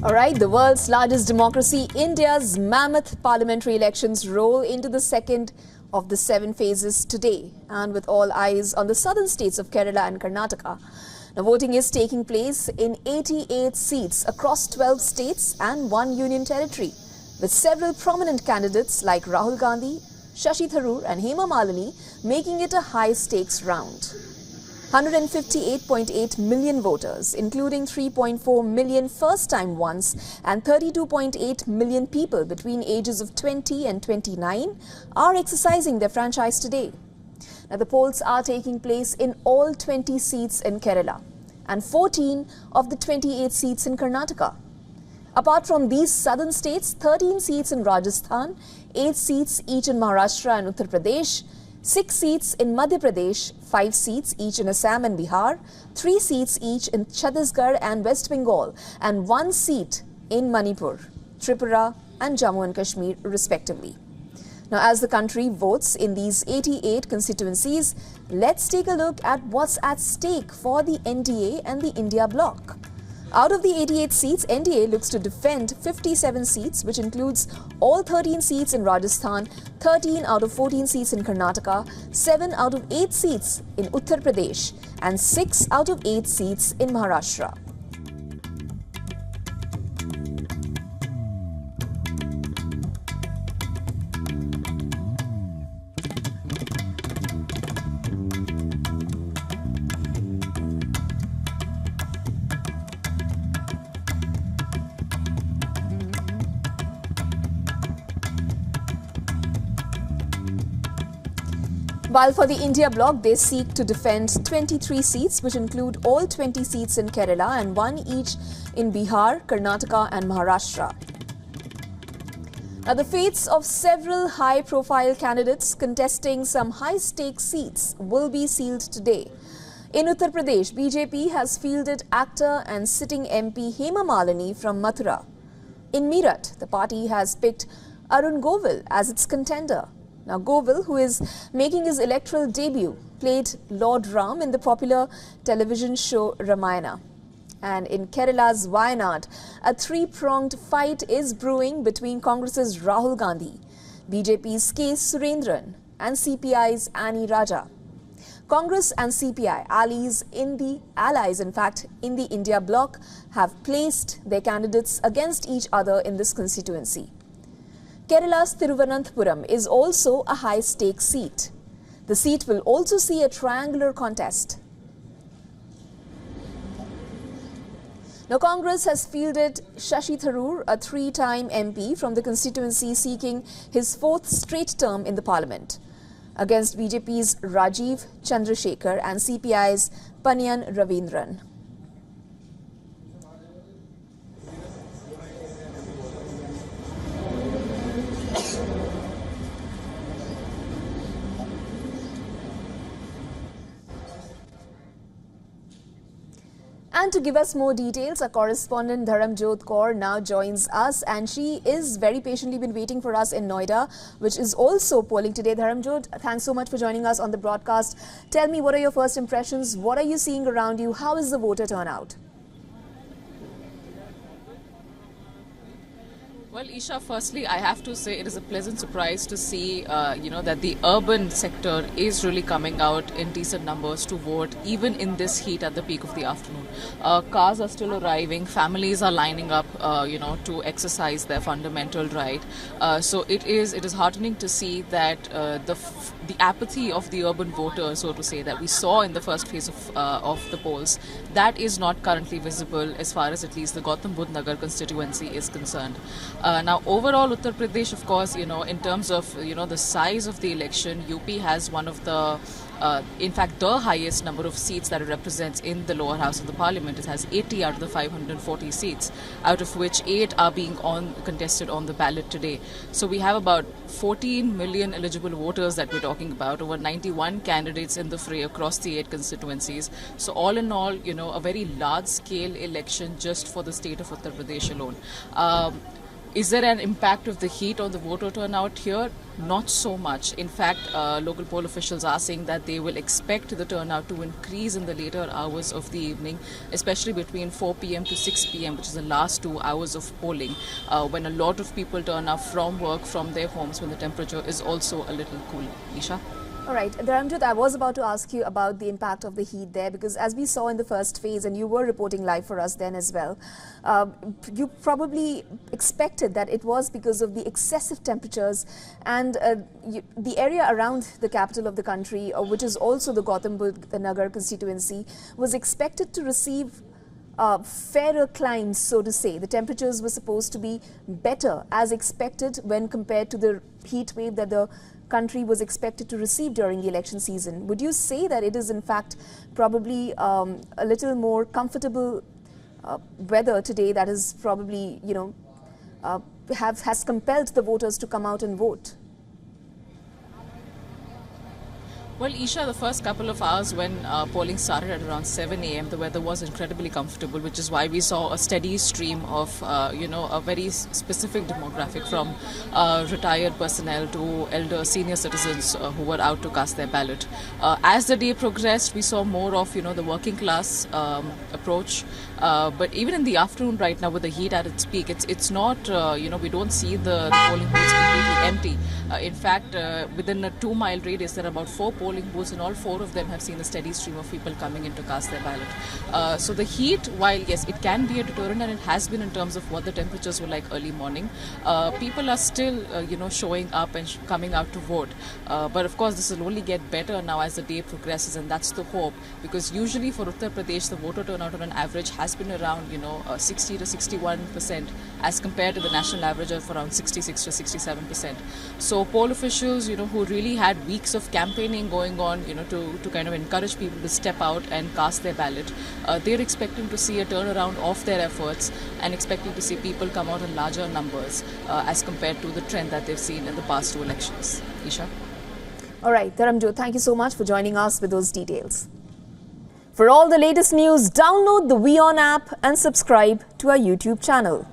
All right, the world's largest democracy, India's mammoth parliamentary elections roll into the second of the 7 phases today, and with all eyes on the southern states of Kerala and Karnataka. Now, voting is taking place in 88 seats across 12 states and 1 union territory, with several prominent candidates like Rahul Gandhi, Shashi Tharoor and Hema Malini making it a high-stakes round. 158.8 million voters, including 3.4 million first-time ones and 32.8 million people between ages of 20 and 29, are exercising their franchise today. Now, the polls are taking place in all 20 seats in Kerala and 14 of the 28 seats in Karnataka. Apart from these southern states, 13 seats in Rajasthan, 8 seats each in Maharashtra and Uttar Pradesh, 6 seats in Madhya Pradesh, 5 seats each in Assam and Bihar, 3 seats each in Chhattisgarh and West Bengal, and 1 seat in Manipur, Tripura and Jammu and Kashmir respectively. Now, as the country votes in these 88 constituencies, let's take a look at what's at stake for the NDA and the India bloc. Out of the 88 seats, NDA looks to defend 57 seats, which includes all 13 seats in Rajasthan, 13 out of 14 seats in Karnataka, 7 out of 8 seats in Uttar Pradesh, and 6 out of 8 seats in Maharashtra. While for the India bloc, they seek to defend 23 seats, which include all 20 seats in Kerala and 1 each in Bihar, Karnataka and Maharashtra. Now, the fates of several high-profile candidates contesting some high-stakes seats will be sealed today. In Uttar Pradesh, BJP has fielded actor and sitting MP Hema Malini from Mathura. In Meerut, the party has picked Arun Govil as its contender. Now, Govil, who is making his electoral debut, played Lord Ram in the popular television show Ramayana. And in Kerala's Wayanad, a 3-pronged fight is brewing between Congress's Rahul Gandhi, BJP's K. Surendran and CPI's Annie Raja. Congress and CPI, allies in the India bloc, have placed their candidates against each other in this constituency. Kerala's Thiruvananthapuram is also a high-stakes seat. The seat will also see a triangular contest. Now, Congress has fielded Shashi Tharoor, a 3-time MP from the constituency seeking his 4th straight term in the parliament, against BJP's Rajiv Chandrasekhar and CPI's Panyan Ravindran. And to give us more details, our correspondent Dharamjot Kaur now joins us, and she is very patiently been waiting for us in Noida, which is also polling today. Dharamjot, thanks so much for joining us on the broadcast. Tell me, what are your first impressions? What are you seeing around you? How is the voter turnout? Well, Isha, firstly, I have to say it is a pleasant surprise to see, that the urban sector is really coming out in decent numbers to vote, even in this heat at the peak of the afternoon. Cars are still arriving, families are lining up, to exercise their fundamental right. So it is heartening to see that the apathy of the urban voters, so to say, that we saw in the first phase of the polls, that is not currently visible as far as at least the Gautam Budh Nagar constituency is concerned. Now, overall, Uttar Pradesh, of course, in terms of, the size of the election, UP has one of the, in fact, the highest number of seats that it represents in the lower house of the parliament. It has 80 out of the 540 seats, out of which 8 are being contested on the ballot today. So we have about 14 million eligible voters that we're talking about, over 91 candidates in the fray across the 8 constituencies. So all in all, a very large-scale election just for the state of Uttar Pradesh alone. Is there an impact of the heat on the voter turnout here? Not so much. In fact, local poll officials are saying that they will expect the turnout to increase in the later hours of the evening, especially between 4 p.m. to 6 p.m., which is the last 2 hours of polling, when a lot of people turn up from work, from their homes, when the temperature is also a little cool. Isha? All right, Dharamjot, I was about to ask you about the impact of the heat there, because as we saw in the first phase, and you were reporting live for us then as well, you probably expected that it was because of the excessive temperatures, and the area around the capital of the country, which is also the Gautam Budh Nagar constituency, was expected to receive fairer climes, so to say. The temperatures were supposed to be better as expected when compared to the heat wave that the country was expected to receive during the election season. Would you say that it is in fact probably a little more comfortable weather today that is probably, has compelled the voters to come out and vote? Well, Isha, the first couple of hours when polling started at around 7 a.m., the weather was incredibly comfortable, which is why we saw a steady stream of, a very specific demographic from retired personnel to elder senior citizens who were out to cast their ballot. As the day progressed, we saw more of, the working class approach. But even in the afternoon right now with the heat at its peak, it's not, we don't see the polling booths completely empty. In fact, within a 2-mile radius, there are about 4 polling booths, and all 4 of them have seen a steady stream of people coming in to cast their ballot. So the heat, while yes, it can be a deterrent, and it has been in terms of what the temperatures were like early morning, people are still, showing up and coming out to vote. But of course, this will only get better now as the day progresses, and that's the hope, because usually for Uttar Pradesh, the voter turnout on an average has been around, 60 to 61%, as compared to the national average of around 66 to 67%. So poll officials, who really had weeks of campaigning going on, to kind of encourage people to step out and cast their ballot, they're expecting to see a turnaround of their efforts and expecting to see people come out in larger numbers as compared to the trend that they've seen in the past 2 elections. Isha? All right, Dharamjot, thank you so much for joining us with those details. For all the latest news, download the WION app and subscribe to our YouTube channel.